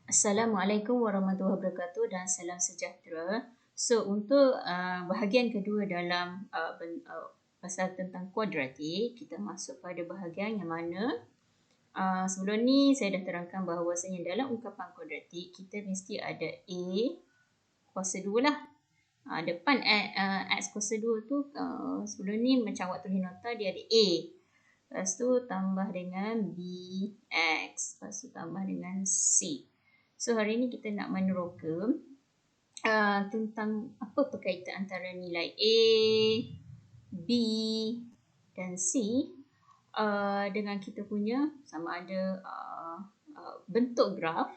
Assalamualaikum warahmatullahi wabarakatuh dan salam sejahtera. So, untuk bahagian kedua dalam pasal tentang kuadratik, kita masuk pada bahagian yang mana sebelum ni saya dah terangkan bahawasanya dalam ungkapan kuadratik, kita mesti ada A kuasa 2 lah. Depan X kuasa 2 tu sebelum ni macam awak tulis nota dia ada A. Lepas tu tambah dengan B, X. Lepas tu tambah dengan C. So hari ni kita nak meneroka tentang apa perkaitan antara nilai A, B dan C dengan kita punya sama ada bentuk graf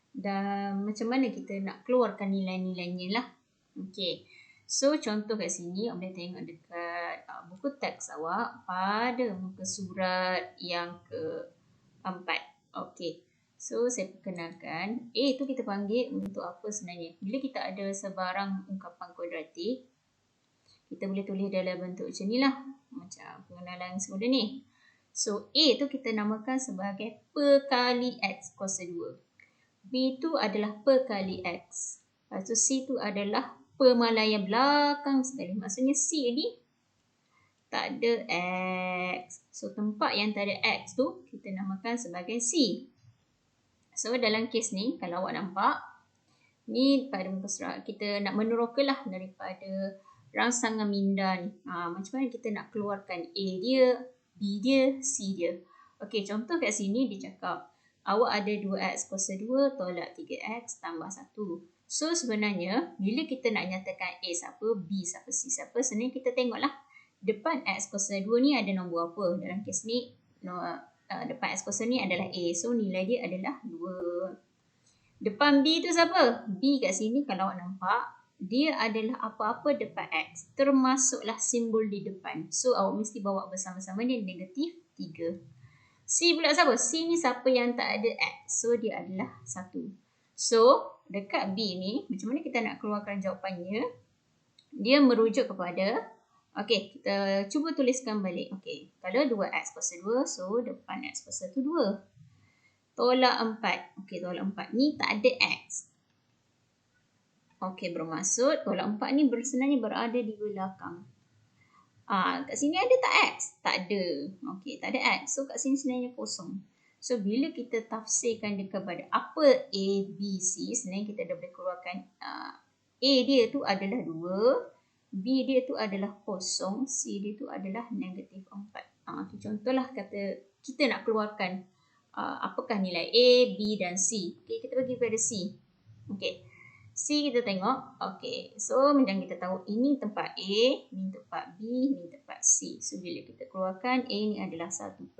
dan macam mana kita nak keluarkan nilai-nilainya lah. Okey. So contoh kat sini awak boleh tengok dekat buku teks awak pada muka surat yang ke-4. Okey. So saya perkenalkan, A tu kita panggil untuk apa sebenarnya? Bila kita ada sebarang ungkapan kuadratik, kita boleh tulis dalam bentuk macam ni lah. Macam pengenalan semula ni. So A tu kita namakan sebagai perkali X kuasa 2. B tu adalah perkali X. Lepas tu C tu adalah permalaian belakang sekali. Maksudnya C ni tak ada X. So tempat yang tak ada X tu kita namakan sebagai C. So dalam kes ni kalau awak nampak, ni pada muka surat kita nak meneroka lah daripada rangsangan minda ni. Macam mana kita nak keluarkan A dia, B dia, C dia. Okey, contoh kat sini dia cakap awak ada 2x kuasa 2 tolak 3x tambah 1. So sebenarnya bila kita nak nyatakan A siapa, B siapa, C siapa, sebenarnya kita tengoklah depan x kuasa 2 ni ada nombor apa. Dalam kes ni depan x kuasa ni adalah A. So nilai dia adalah 2. Depan B tu siapa? B kat sini kalau awak nampak dia adalah apa-apa depan X. Termasuklah simbol di depan. So awak mesti bawa bersama-sama ni negatif 3. C pula siapa? C ni siapa yang tak ada X. So dia adalah 1. So dekat B ni macam mana kita nak keluarkan jawapannya? Dia merujuk kepada, okey, kita cuba tuliskan balik. Okey, kalau 2x kuasa 2, so depan x kuasa tu 2. Tolak 4. Okey, tolak 4 ni tak ada x. Okey, bermaksud tolak 4 ni sebenarnya berada di belakang. Kat sini ada tak x? Tak ada. Okey, tak ada x. So kat sini sebenarnya kosong. So bila kita tafsirkan dia kepada apa A, B, C, sebenarnya kita dah boleh keluarkan A dia tu adalah 2, B dia tu adalah kosong, C dia tu adalah negatif 4. Tu contohlah kata kita nak keluarkan apakah nilai A, B dan C. Okey, kita bagi pada C. Okey. C kita tengok. Okey. So macam kita tahu ini tempat A, ini tempat B, ini tempat C. So bila kita keluarkan A ni adalah 1/2,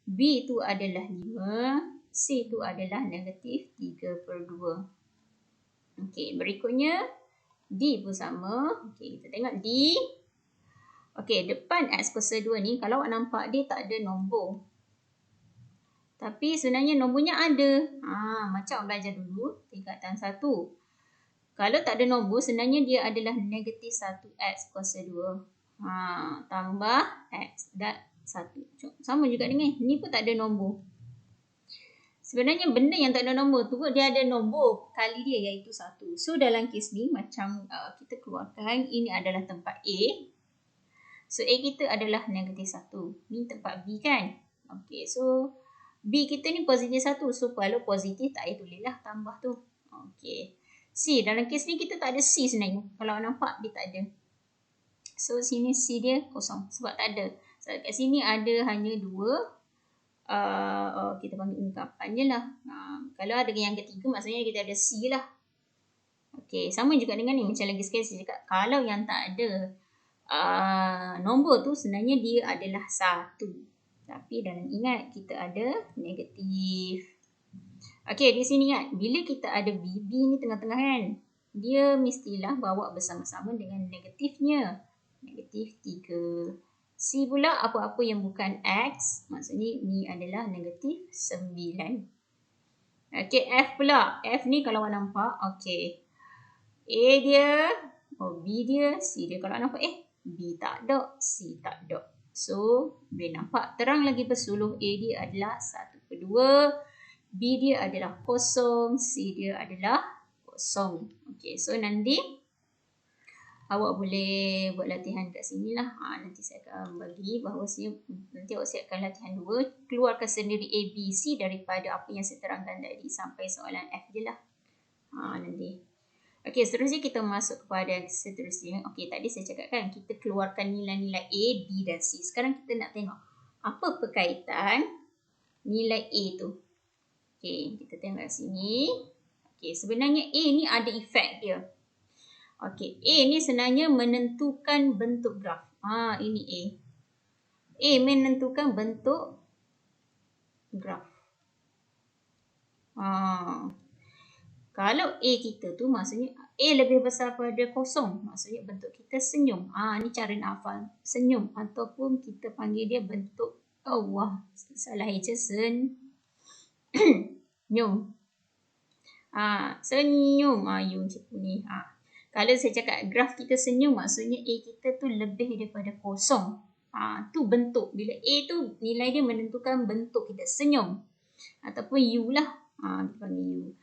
B tu adalah 5, C tu adalah negatif 3/2. Okey, berikutnya D pun sama. Okey, kita tengok D. Okey, depan X kuasa 2 ni kalau awak nampak dia tak ada nombor. Tapi sebenarnya nombornya ada. Macam awak belajar dulu, tingkatan 1. Kalau tak ada nombor, sebenarnya dia adalah negatif 1x kuasa 2. Tambah x dan 1. Sama juga dengan ni pun tak ada nombor. Sebenarnya benda yang tak ada nombor tu dia ada nombor kali dia iaitu 1. So dalam kes ni macam kita keluarkan ini adalah tempat A. So A kita adalah negatif 1. Ni tempat B kan. Okey, so B kita ni positif 1. So kalau positif tak payah tulis lah tambah tu. Okey. C. Dalam kes ni kita tak ada C sebenarnya. Kalau nampak dia tak ada. So sini C dia kosong. Sebab tak ada. So kat sini ada hanya 2. Kita panggil ungkapannya lah. Kalau ada yang ketiga maksudnya kita ada C lah. Okey. Sama juga dengan ni. Macam lagi sekali saya cakap. Kalau yang tak ada nombor tu sebenarnya dia adalah 1. Tapi dalam ingat kita ada negatif. Okey, di sini ingat bila kita ada B ni tengah-tengah kan. Dia mestilah bawa bersama-sama dengan negatifnya. Negatif 3. C pula apa-apa yang bukan X. Maksudnya ni adalah negatif 9. Okey, F pula. F ni kalau awak nampak. Okey. A dia. B dia. C dia. Kalau awak nampak B tak ada. C tak ada. So, boleh nampak terang lagi bersuluh A dia adalah 1/2. B dia adalah kosong, C dia adalah kosong. Okey, so nanti awak boleh buat latihan kat sini lah. Nanti saya akan bagi bahawa nanti awak siapkan latihan 2. Keluarkan sendiri A, B, C daripada apa yang saya terangkan tadi sampai soalan F je lah. Nanti. Okey, seterusnya kita masuk kepada yang seterusnya. Okey, tadi saya cakap kan kita keluarkan nilai-nilai A, B dan C. Sekarang kita nak tengok apa perkaitan nilai A tu. Okey, kita tengok kat sini. Okey, sebenarnya A ni ada efek dia. Okey, A ni sebenarnya menentukan bentuk graf. Ini A. A menentukan bentuk graf. Kalau A kita tu maksudnya A lebih besar pada kosong. Maksudnya bentuk kita senyum. Ni cara nak hafal. Senyum. Ataupun kita panggil dia bentuk salah eja senyum. Senyum. You macam ni. Kalau saya cakap graf kita senyum, maksudnya A kita tu lebih daripada kosong. Tu bentuk. Bila A tu nilai dia menentukan bentuk kita senyum. Ataupun U lah. Kita panggil U.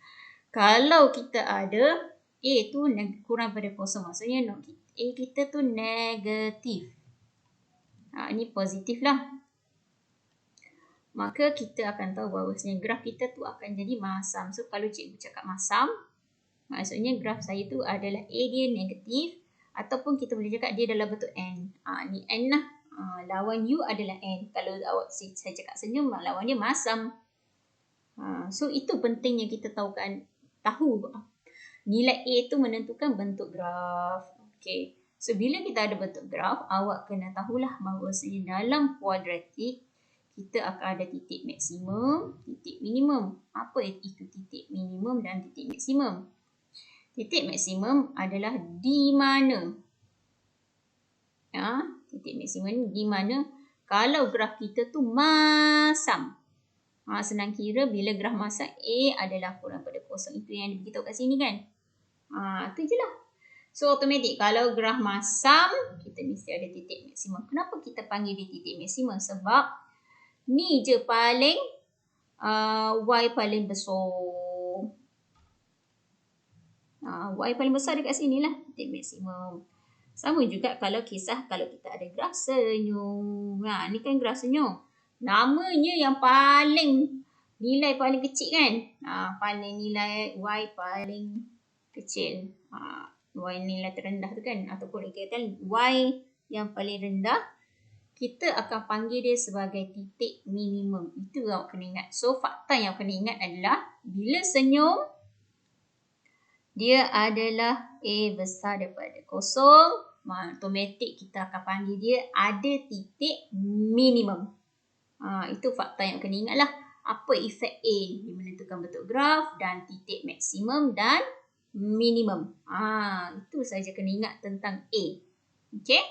Kalau kita ada A tu kurang daripada kosong, maksudnya A kita tu negatif. Ini positif lah. Maka kita akan tahu bahawa graf kita tu akan jadi masam. So kalau cikgu cakap masam, maksudnya graf saya tu adalah A dia negatif, ataupun kita boleh cakap dia dalam bentuk N. Ni N lah. Lawan U adalah N. Kalau saya cakap senyum, lawan dia masam. So itu pentingnya kita tahu nilai A tu menentukan bentuk graf. Okey. So bila kita ada bentuk graf, awak kena tahulah bahawa dalam kuadratik kita akan ada titik maksimum, titik minimum. Apa itu titik minimum dan titik maksimum? Titik maksimum adalah di mana? Titik maksimum di mana kalau graf kita tu masam. Senang kira bila graf masam A adalah kurang pada kosong. Itu yang diberitahu kat sini kan? Itu je lah. So automatik kalau graf masam, kita mesti ada titik maksimum. Kenapa kita panggil dia titik maksimum? Sebab ni je paling Y paling besar. Y paling besar dekat sini lah, titik maksimum. Sama juga kalau kita ada graf senyum. Ni kan graf senyum. Namanya yang nilai paling kecil kan? Paling nilai Y paling kecil. Y nilai terendah tu kan? Ataupun kita Y yang paling rendah, kita akan panggil dia sebagai titik minimum. Itu yang awak kena ingat. So fakta yang awak kena ingat adalah bila senyum, dia adalah A besar daripada kosong. Automatik kita akan panggil dia ada titik minimum. Itu fakta yang kena ingat lah. Apa efek A? Dia menentukan bentuk graf dan titik maksimum dan minimum. Itu saja kena ingat tentang A. Okay?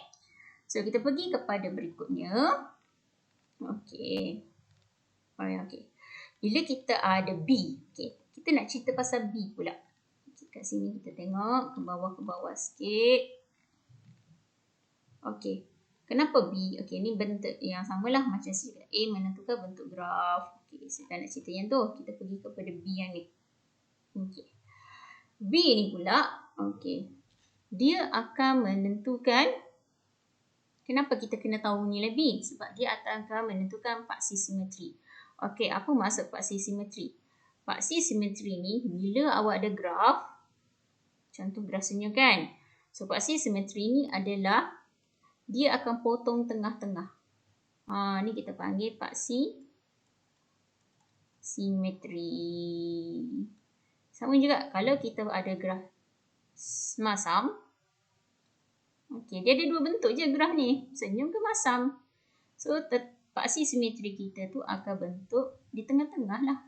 So kita pergi kepada berikutnya. Okay. Bila kita ada B. Okay. Kita nak cerita pasal B pula. Kat sini kita tengok ke bawah sikit. Okey. Kenapa B? Okey, ni bentuk yang samalah macam A menentukan bentuk graf. Okey, saya tak nak cerita yang tu. Kita pergi kepada B yang ni. Okey. B ni pula, okey. Dia akan menentukan, kenapa kita kena tahu nilai B? Sebab dia akan menentukan paksi simetri. Okey, apa maksud paksi simetri? Paksi simetri ni bila awak ada graf, contoh graf senyum kan. So paksi simetri ni adalah dia akan potong tengah-tengah. Ni kita panggil paksi simetri. Sama juga kalau kita ada graf masam. Okey, dia ada dua bentuk je graf ni, senyum ke masam. So paksi simetri kita tu akan bentuk di tengah-tengah lah.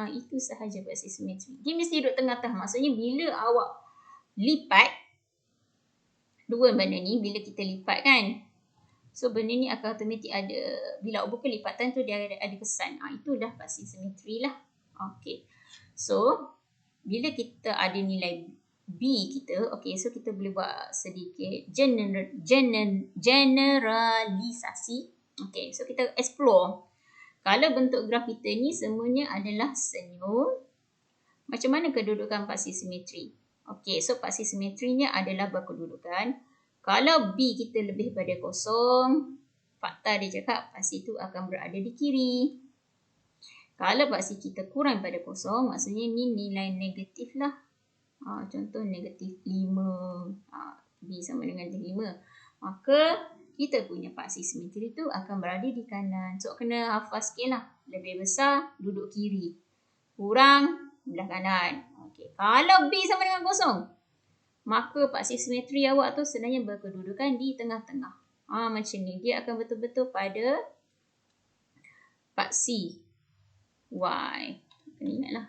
Itu sahaja paksi simetri. Dia mesti duduk tengah-tengah. Maksudnya bila awak lipat dua benda ni, bila kita lipat kan, so benda ni akan automatik ada, bila awak buka lipatan tu dia ada kesan. Itulah paksi simetri lah. Okey. So bila kita ada nilai B kita, okey, so kita boleh buat sedikit generalisasi. Okey, so kita explore. Kalau bentuk graf kita ni semuanya adalah senyum, macam mana kedudukan paksi simetri? Okey, so paksi simetrinya adalah berkedudukan. Kalau B kita lebih pada kosong, fakta dia cakap paksi itu akan berada di kiri. Kalau paksi kita kurang pada kosong, maksudnya ni nilai negatif lah. Contoh negatif 5. B sama dengan 5. Maka kita punya paksi simetri itu akan berada di kanan. So kena hafal sikit lah. Lebih besar, duduk kiri. Kurang, belah kanan. Okay. Kalau B sama dengan kosong, maka paksi simetri awak tu sebenarnya berkedudukan di tengah-tengah. Macam ni. Dia akan betul-betul pada paksi Y. Kena ingatlah.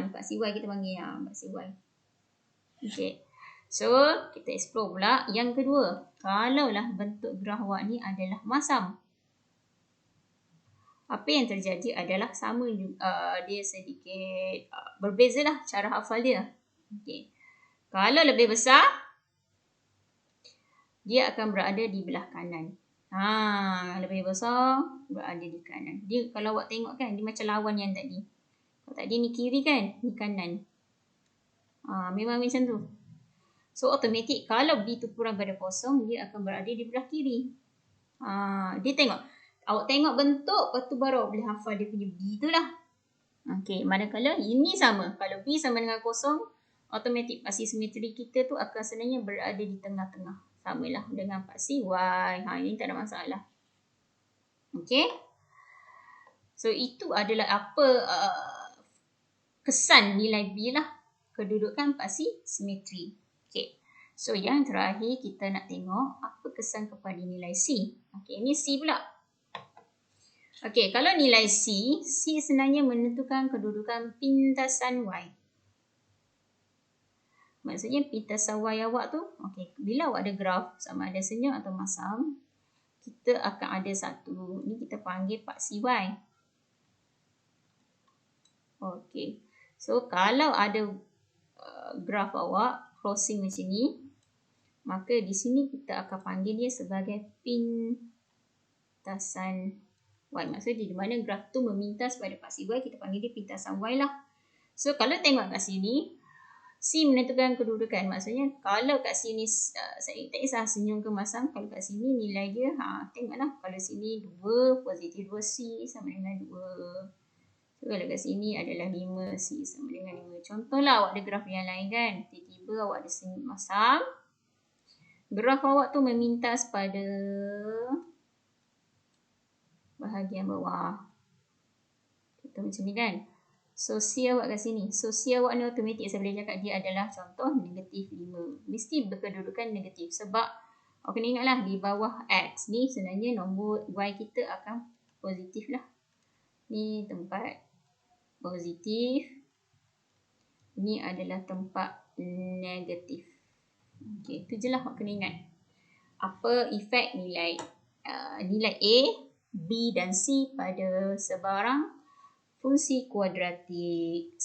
Ni paksi Y kita panggil. Paksi Y. Okay. So, kita explore pula yang kedua. Kalaulah bentuk graf awak ni adalah masam, apa yang terjadi adalah sama juga, dia sedikit berbeza lah cara hafal dia. Okay. Kalau lebih besar, dia akan berada di belah kanan. Lebih besar, berada di kanan. Dia kalau awak tengok kan, dia macam lawan yang tadi. Kalau tadi ni kiri kan, ni kanan. Memang macam tu. So, automatik kalau B tu kurang pada kosong, dia akan berada di belah kiri. Dia tengok. Awak tengok bentuk, lepas tu baru awak boleh hafal dia punya B tu lah. Okay, manakala ini sama. Kalau B sama dengan kosong, automatik paksi simetri kita tu akan sebenarnya berada di tengah-tengah. Samalah dengan paksi Y. Ini tak ada masalah. Okay. So, itu adalah apa kesan nilai B lah. Kedudukan paksi simetri. Okay. So, yang terakhir kita nak tengok apa kesan kepada nilai C. Okay, ini C pula. Okay, kalau nilai C, C sebenarnya menentukan kedudukan pintasan Y. Maksudnya pintasan Y awak tu, okay, bila awak ada graf sama ada senyum atau masam, kita akan ada satu, ni kita panggil paksi Y. Okay, so kalau ada graf awak crossing macam ni, maka di sini kita akan panggil dia sebagai pintasan Y. Maksudnya di mana graf tu memintas pada paksi Y, kita panggil dia pintasan Y lah. So kalau tengok kat sini, C menentukan kedudukan. Maksudnya kalau kat sini, saya tak kisah senyum ke masam, kalau kat sini nilai dia, tengoklah. Kalau sini 2, positif 2C sama dengan 2. So kalau kat sini adalah 5C sama dengan 5. Contohlah awak ada graf yang lain kan. Tiba-tiba awak ada senyum masam. Graf awak tu memintas pada bahagian bawah. Contoh macam ni kan. So, C awak kat sini. So, C awak ni automatik saya boleh cakap dia adalah contoh negatif 5. Mesti berkedudukan negatif. Sebab, awak kena ingatlah di bawah X ni sebenarnya nombor Y kita akan positif lah. Ni tempat positif. Ini adalah tempat negatif. Okay, itu je lah awak kena ingat. Apa efek nilai A, B dan C pada sebarang fungsi kuadratik.